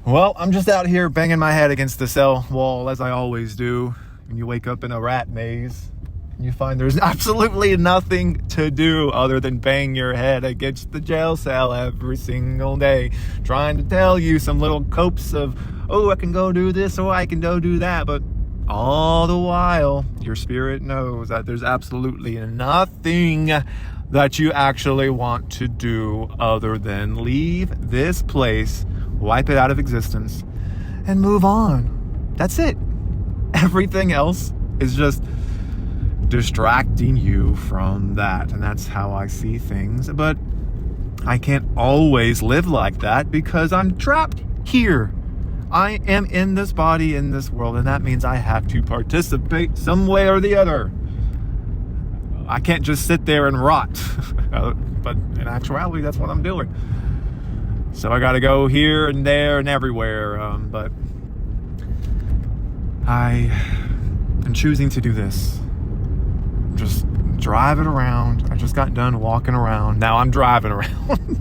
Well, I'm just out here banging my head against the cell wall, as I always do. When you wake up in a rat maze, and you find there's absolutely nothing to do other than bang your head against the jail cell every single day, trying to tell you some little copes of, oh, I can go do this, or I can go do that, but all the while, your spirit knows that there's absolutely nothing that you actually want to do other than leave this place, wipe it out of existence, and move on. That's it. Everything else is just distracting you from that. And that's how I see things. But I can't always live like that because I'm trapped here. I am in this body, in this world, and that means I have to participate some way or the other. I can't just sit there and rot. But in actuality, that's what I'm doing. So I got to go here and there and everywhere. But I am choosing to do this. Just drive it around. I just got done walking around. Now I'm driving around.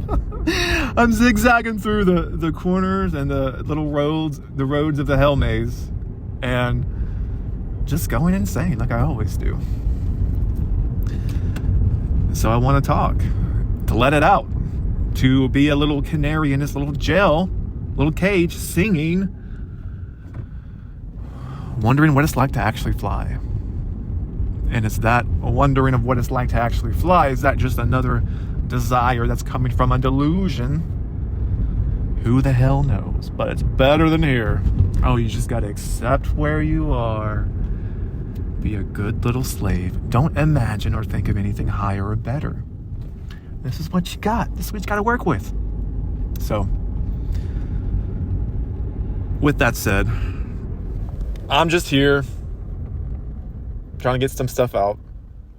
I'm zigzagging through the corners and the little roads, the roads of the hell maze, and just going insane like I always do. So I want to talk, to let it out, to be a little canary in this little little cage, singing, wondering what it's like to actually fly. And it's that wondering of what it's like to actually fly, is that just another desire that's coming from a delusion? Who the hell knows? But it's better than here. Oh, you just got to accept where you are. Be a good little slave. Don't imagine or think of anything higher or better. This is what you got. This is what you got to work with. So, with that said, I'm just here trying to get some stuff out.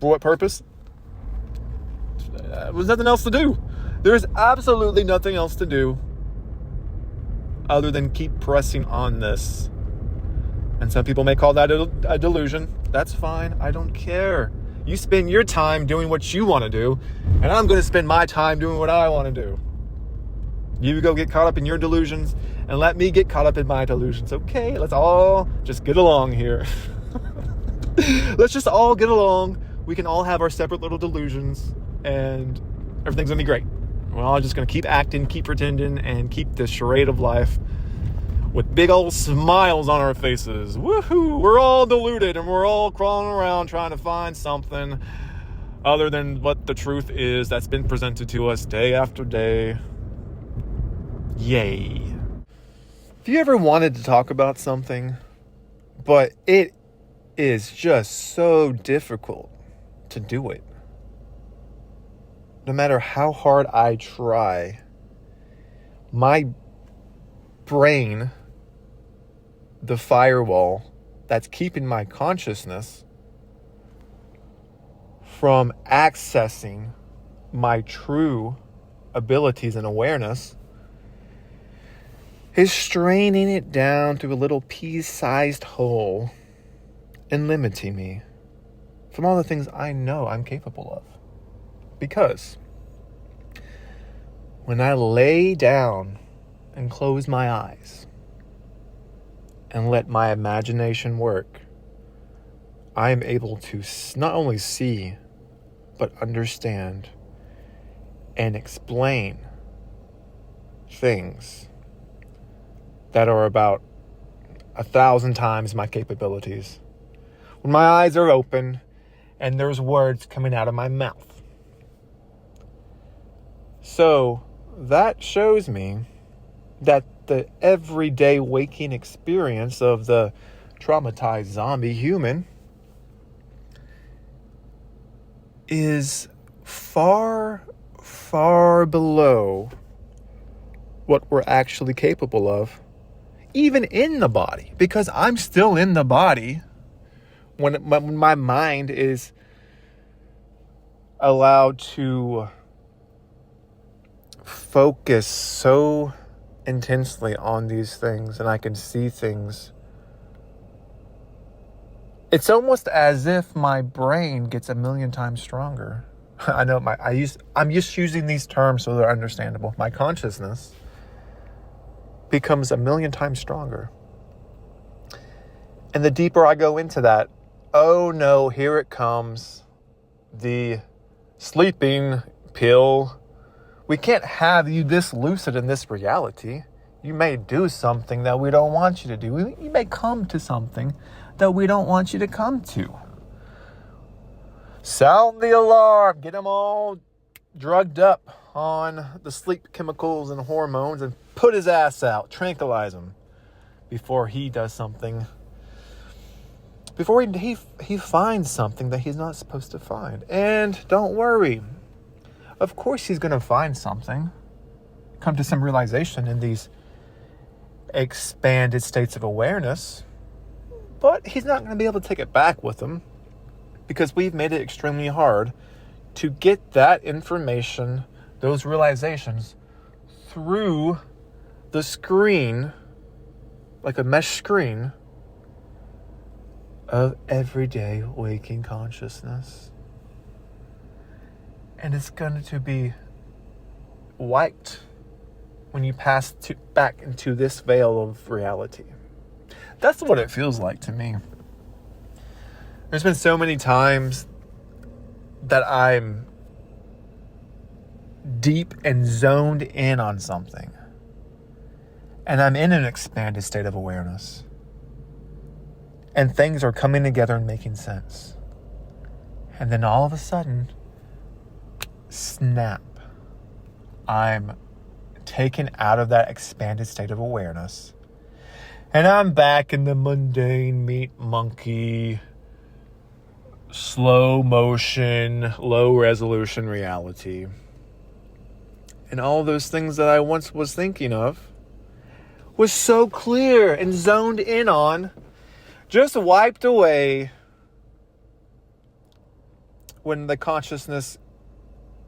For what purpose? There's nothing else to do. There's absolutely nothing else to do other than keep pressing on this. And some people may call that a delusion. That's fine. I don't care. You spend your time doing what you want to do, and I'm going to spend my time doing what I want to do. You go get caught up in your delusions, and let me get caught up in my delusions. Okay, let's all just get along here. Let's just all get along. We can all have our separate little delusions, and everything's going to be great. We're all just going to keep acting, keep pretending, and keep this charade of life with big old smiles on our faces. Woohoo! We're all deluded, and we're all crawling around trying to find something other than what the truth is that's been presented to us day after day. Yay. If you ever wanted to talk about something, but it is just so difficult to do it, no matter how hard I try, my brain, the firewall that's keeping my consciousness from accessing my true abilities and awareness, is straining it down to a little pea-sized hole and limiting me from all the things I know I'm capable of. Because when I lay down and close my eyes and let my imagination work, I am able to not only see, but understand and explain things that are about 1,000 times my capabilities. When my eyes are open and there's words coming out of my mouth. So that shows me that the everyday waking experience of the traumatized zombie human is far, far below what we're actually capable of, even in the body, because I'm still in the body when my mind is allowed to focus so intensely on these things, and I can see things. It's almost as if my brain gets 1,000,000 times stronger. I know I'm just using these terms so they're understandable. My consciousness becomes a million times stronger. And the deeper I go into that, oh no, here it comes. The sleeping pill. We can't have you this lucid in this reality. You may do something that we don't want you to do. You may come to something that we don't want you to come to. Sound the alarm. Get them all drugged up on the sleep chemicals and hormones and put his ass out. Tranquilize him before he does something. Before he finds something that he's not supposed to find. And don't worry. Of course he's going to find something. Come to some realization in these expanded states of awareness. But he's not going to be able to take it back with him. Because we've made it extremely hard to get that information, those realizations, through the screen, like a mesh screen, of everyday waking consciousness. And it's going to be wiped when you pass back into this veil of reality. That's what it feels like to me. There's been so many times that I'm deep and zoned in on something. And I'm in an expanded state of awareness. And things are coming together and making sense. And then all of a sudden, snap. I'm taken out of that expanded state of awareness. And I'm back in the mundane meat monkey, slow motion, low resolution reality. And all those things that I once was thinking of was so clear and zoned in on, just wiped away when the consciousness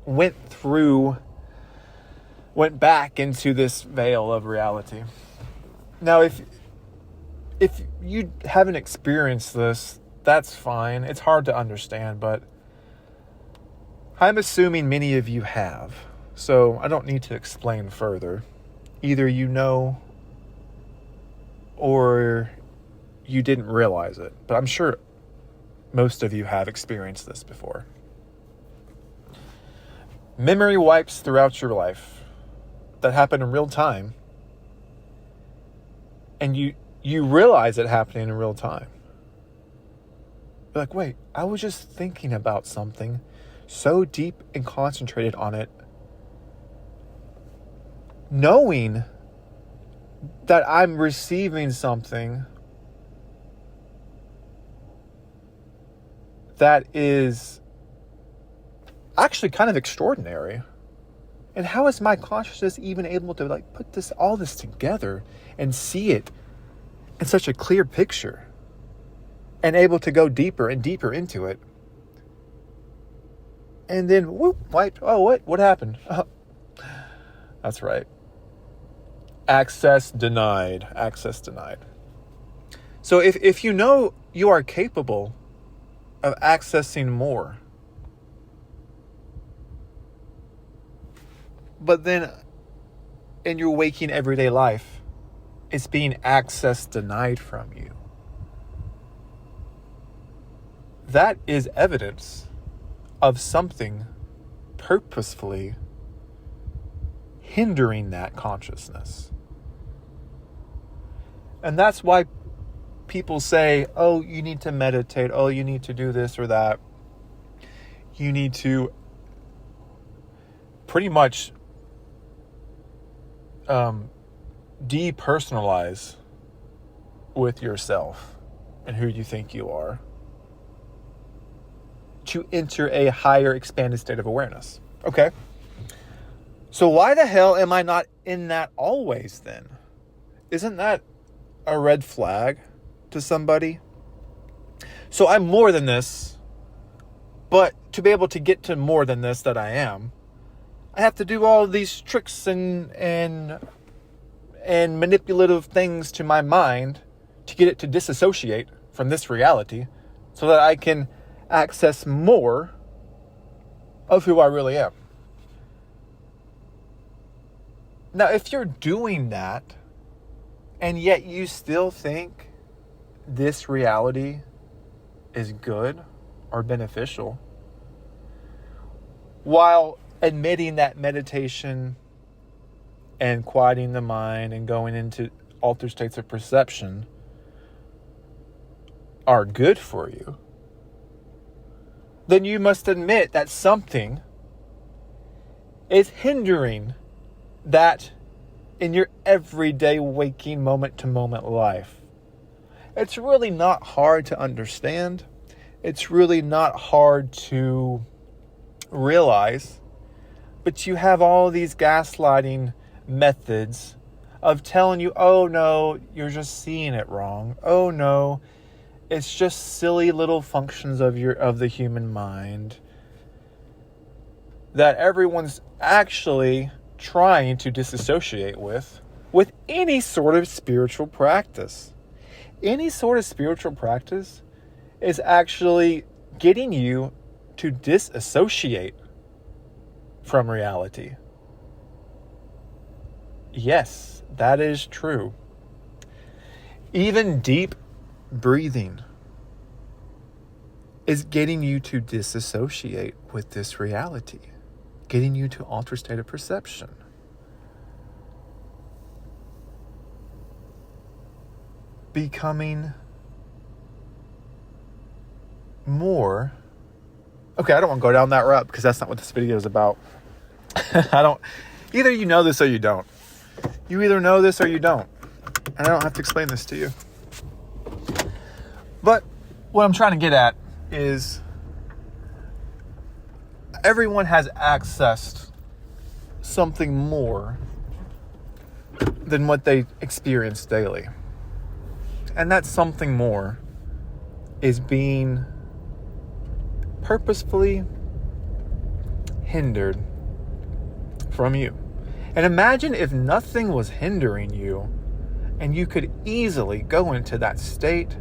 went back into this veil of reality. Now, if you haven't experienced this, that's fine. It's hard to understand, but I'm assuming many of you have. So I don't need to explain further. Either you know or you didn't realize it. But I'm sure most of you have experienced this before. Memory wipes throughout your life that happen in real time. And you realize it happening in real time. You're like, wait, I was just thinking about something so deep and concentrated on it, knowing that I'm receiving something that is actually kind of extraordinary. And how is my consciousness even able to put all this together and see it in such a clear picture and able to go deeper and deeper into it? And then whoop, wiped. Oh, what happened? Oh, that's right. Access denied. Access denied. So if you know you are capable of accessing more, but then in your waking everyday life, it's being access denied from you, that is evidence of something purposefully hindering that consciousness. And that's why people say, oh, you need to meditate. Oh, you need to do this or that. You need to pretty much depersonalize with yourself and who you think you are to enter a higher expanded state of awareness. Okay. So why the hell am I not in that always then? Isn't that a red flag to somebody? So I'm more than this, but to be able to get to more than this that I am, I have to do all of these tricks and manipulative things to my mind to get it to disassociate from this reality so that I can access more of who I really am. Now, if you're doing that And yet you still think this reality is good or beneficial, while admitting that meditation and quieting the mind and going into altered states of perception are good for you, then you must admit that something is hindering that in your everyday waking moment-to-moment life. It's really not hard to understand. It's really not hard to realize. But you have all these gaslighting methods of telling you, oh no, you're just seeing it wrong. Oh no, it's just silly little functions of the human mind that everyone's actually trying to disassociate with any sort of spiritual practice. Any sort of spiritual practice is actually getting you to disassociate from reality. Yes, that is true. Even deep breathing is getting you to disassociate with this reality, getting you to alter state of perception. Becoming more... Okay, I don't want to go down that route because that's not what this video is about. Either you know this or you don't. You either know this or you don't. And I don't have to explain this to you. But what I'm trying to get at is everyone has accessed something more than what they experience daily. And that something more is being purposefully hindered from you. And imagine if nothing was hindering you and you could easily go into that state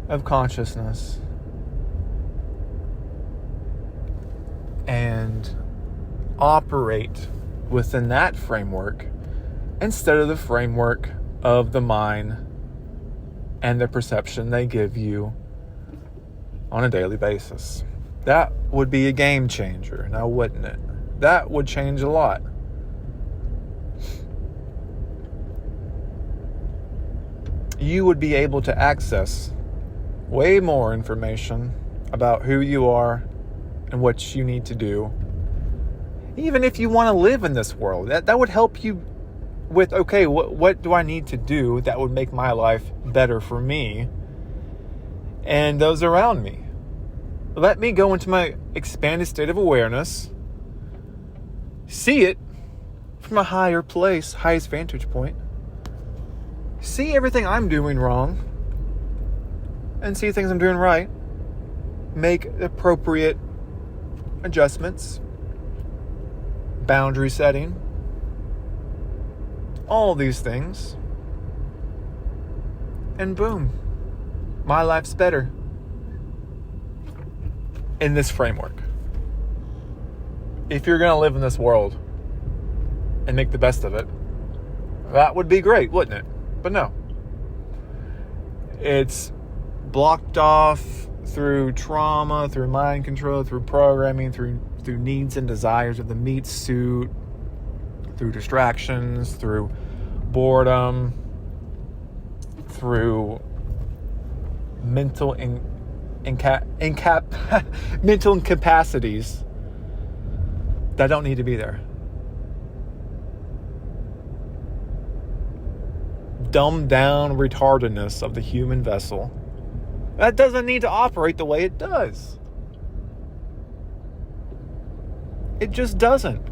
of consciousness and operate within that framework instead of the framework of the mind and the perception they give you on a daily basis. That would be a game changer, now wouldn't it? That would change a lot. You would be able to access way more information about who you are and what you need to do. Even if you want to live in this world, that would help you with, okay, what do I need to do that would make my life better for me and those around me? Let me go into my expanded state of awareness, see it from a higher place, highest vantage point, see everything I'm doing wrong, and see things I'm doing right, make appropriate adjustments, boundary setting, all these things, and boom, my life's better in this framework. If you're going to live in this world and make the best of it, that would be great, wouldn't it? But no. It's blocked off through trauma, through mind control, through programming, through needs and desires of the meat suit, through distractions, through boredom, through mental mental incapacities that don't need to be there. Dumbed down retardedness of the human vessel that doesn't need to operate the way it does. It just doesn't.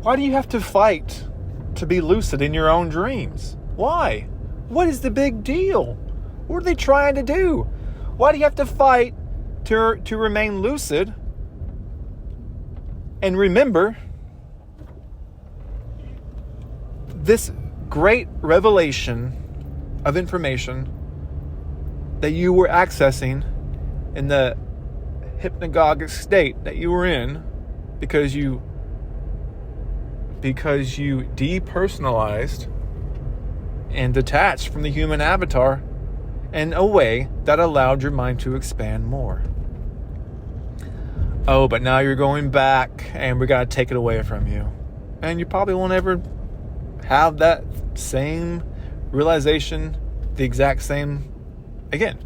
Why do you have to fight to be lucid in your own dreams? Why? What is the big deal? What are they trying to do? Why do you have to fight to remain lucid and remember this great revelation of information that you were accessing in the hypnagogic state that you were in because you because you depersonalized and detached from the human avatar in a way that allowed your mind to expand more. Oh, but now you're going back and we got to take it away from you. And you probably won't ever have that same realization, the exact same again.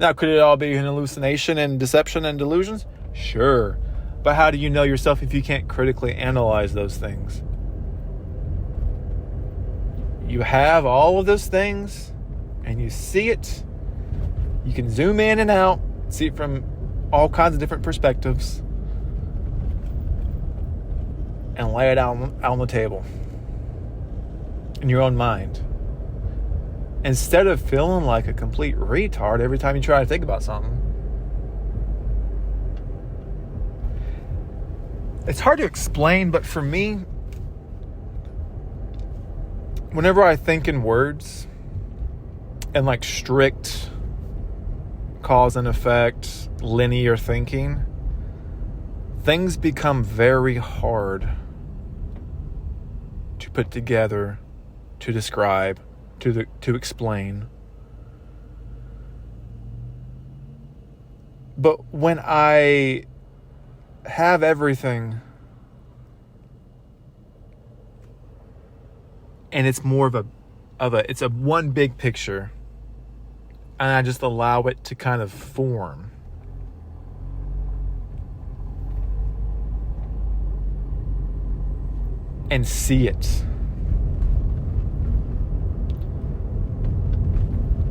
Now, could it all be an hallucination and deception and delusions? Sure. But how do you know yourself if you can't critically analyze those things? You have all of those things and you see it. You can zoom in and out, see it from all kinds of different perspectives, and lay it out on the table in your own mind. Instead of feeling like a complete retard every time you try to think about something. It's hard to explain, but for me, whenever I think in words and like strict cause and effect, linear thinking, things become very hard to put together, to describe, to explain. But when I have everything and it's more of a one big picture, and I just allow it to kind of form, and see it,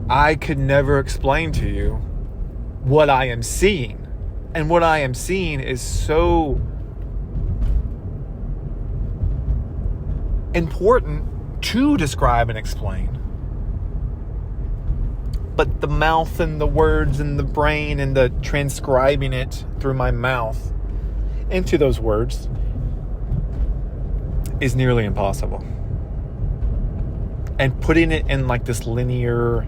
I could never explain to you what I am seeing. And what I am seeing is so important to describe and explain. But the mouth and the words and the brain and the transcribing it through my mouth into those words is nearly impossible. And putting it in like this linear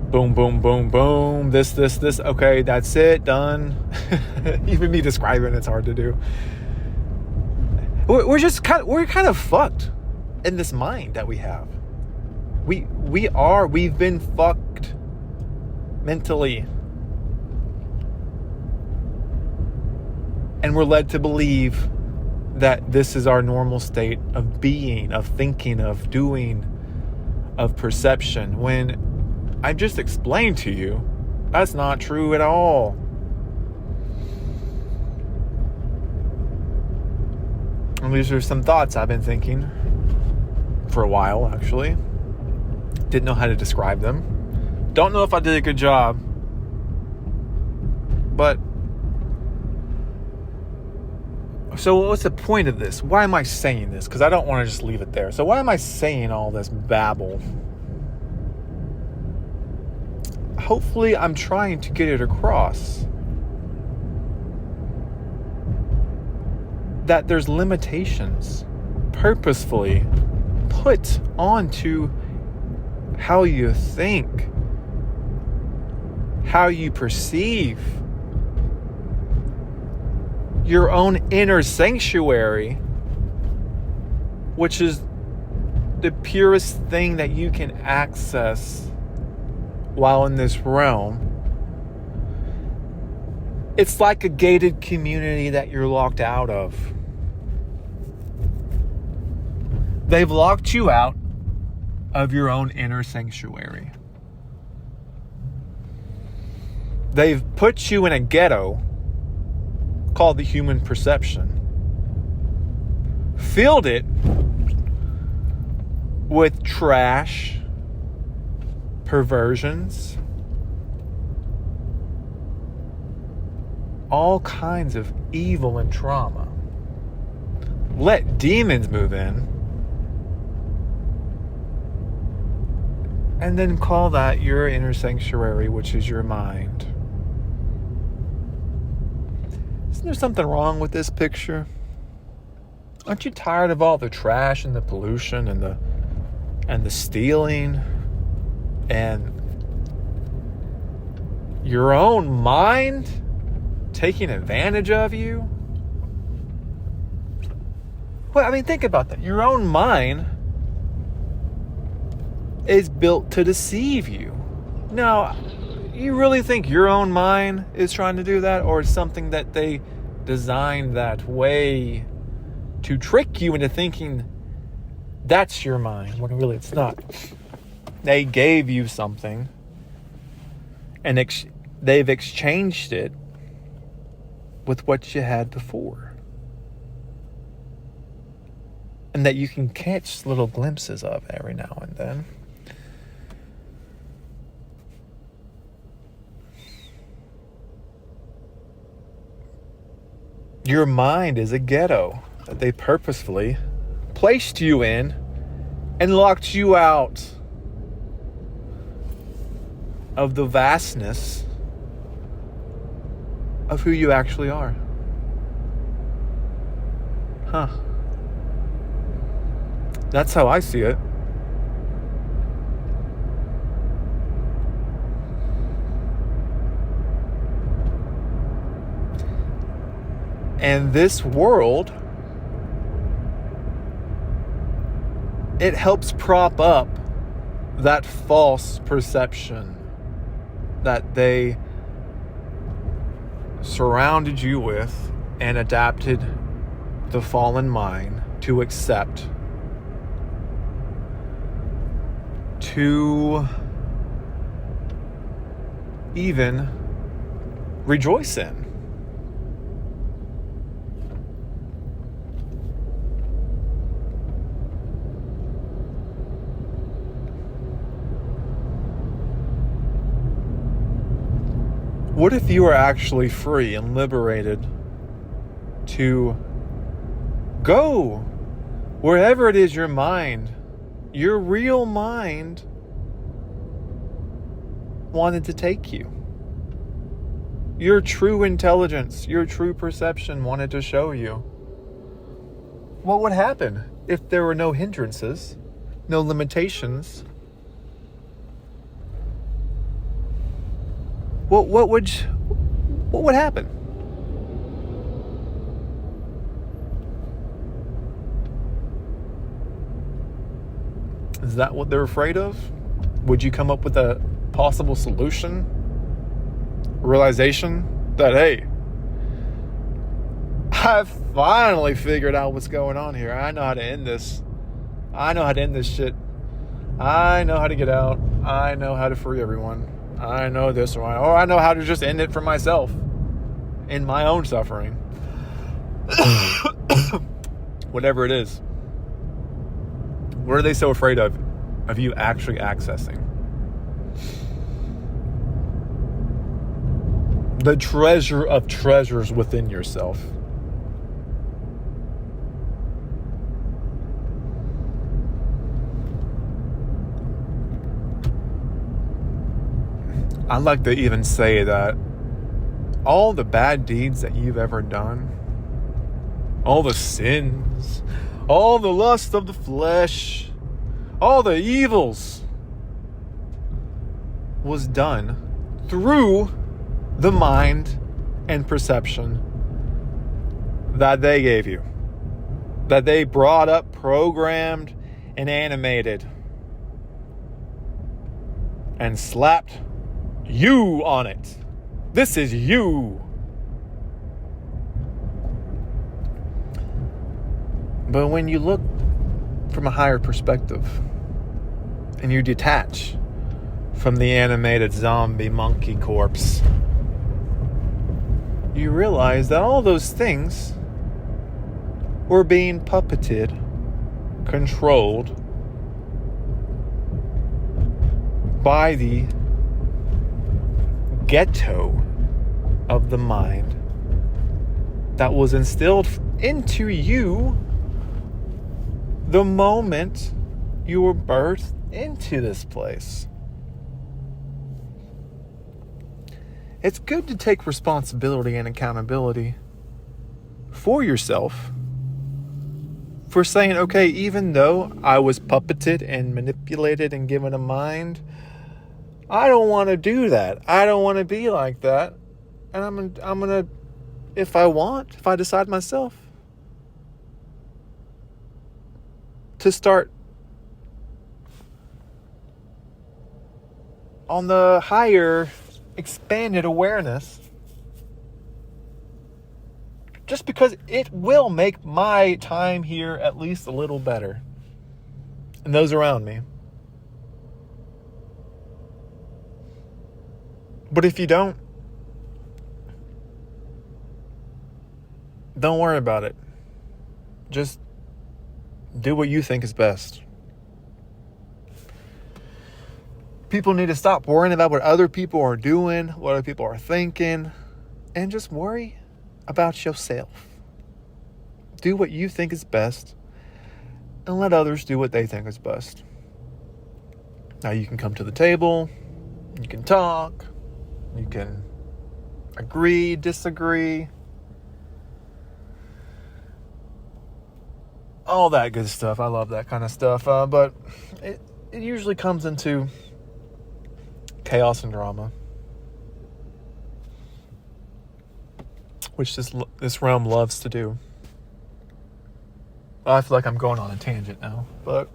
boom, boom, boom, boom, this, okay, that's it, done. Even me describing it's hard to do. We're kind of fucked in this mind that we have. We've been fucked mentally. And we're led to believe that this is our normal state of being, of thinking, of doing, of perception, when I just explained to you that's not true at all. And these are some thoughts I've been thinking for a while, actually. Didn't know how to describe them. Don't know if I did a good job. But so what's the point of this? Why am I saying this? Because I don't want to just leave it there. So why am I saying all this babble? Hopefully I'm trying to get it across that there's limitations purposefully put onto how you think, how you perceive your own inner sanctuary, which is the purest thing that you can access while in this realm. It's like a gated community that you're locked out of. They've locked you out of your own inner sanctuary. They've put you in a ghetto called the human perception. Filled it with trash, perversions, all kinds of evil and trauma. Let demons move in, and then call that your inner sanctuary, which is your mind. Isn't there something wrong with this picture? Aren't you tired of all the trash and the pollution and the stealing and your own mind taking advantage of you? Well, I mean, think about that. Your own mind is built to deceive you. Now, you really think your own mind is trying to do that, or is something that they designed that way to trick you into thinking that's your mind, when really it's not? They gave you something, and they've exchanged it with what you had before. And that you can catch little glimpses of every now and then. Your mind is a ghetto that they purposefully placed you in and locked you out of the vastness of who you actually are. Huh. That's how I see it. And this world, it helps prop up that false perception that they surrounded you with and adapted the fallen mind to accept, to even rejoice in. What if you are actually free and liberated to go wherever it is your mind, your real mind, wanted to take you? Your true intelligence, your true perception wanted to show you. What would happen if there were no hindrances, no limitations? What would happen? Is that what they're afraid of? Would you come up with a possible solution? Realization that, hey, I've finally figured out what's going on here. I know how to end this. I know how to end this shit. I know how to get out. I know how to free everyone. I know this, or I know how to just end it for myself in my own suffering. Whatever it is. What are they so afraid of you actually accessing? The treasure of treasures within yourself. I'd like to even say that all the bad deeds that you've ever done, all the sins, all the lust of the flesh, all the evils, was done through the mind and perception that they gave you, that they brought up, programmed, and animated, and slapped you on it. This is you. But when you look from a higher perspective and you detach from the animated zombie monkey corpse, you realize that all those things were being puppeted, controlled by the ghetto of the mind that was instilled into you the moment you were birthed into this place. It's good to take responsibility and accountability for yourself for saying, okay, even though I was puppeted and manipulated and given a mind, I don't want to do that. I don't want to be like that. And I'm going to, if I decide myself, to start on the higher expanded awareness, just because it will make my time here at least a little better, and those around me. But if you don't worry about it. Just do what you think is best. People need to stop worrying about what other people are doing, what other people are thinking, and just worry about yourself. Do what you think is best, and let others do what they think is best. Now you can come to the table, you can talk, you can agree, disagree, all that good stuff. I love that kind of stuff. But it usually comes into chaos and drama, which this realm loves to do. I feel like I'm going on a tangent now, but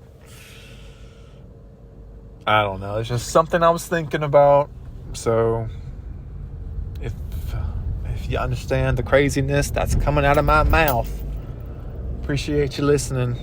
I don't know. It's just something I was thinking about. So if you understand the craziness that's coming out of my mouth, appreciate you listening.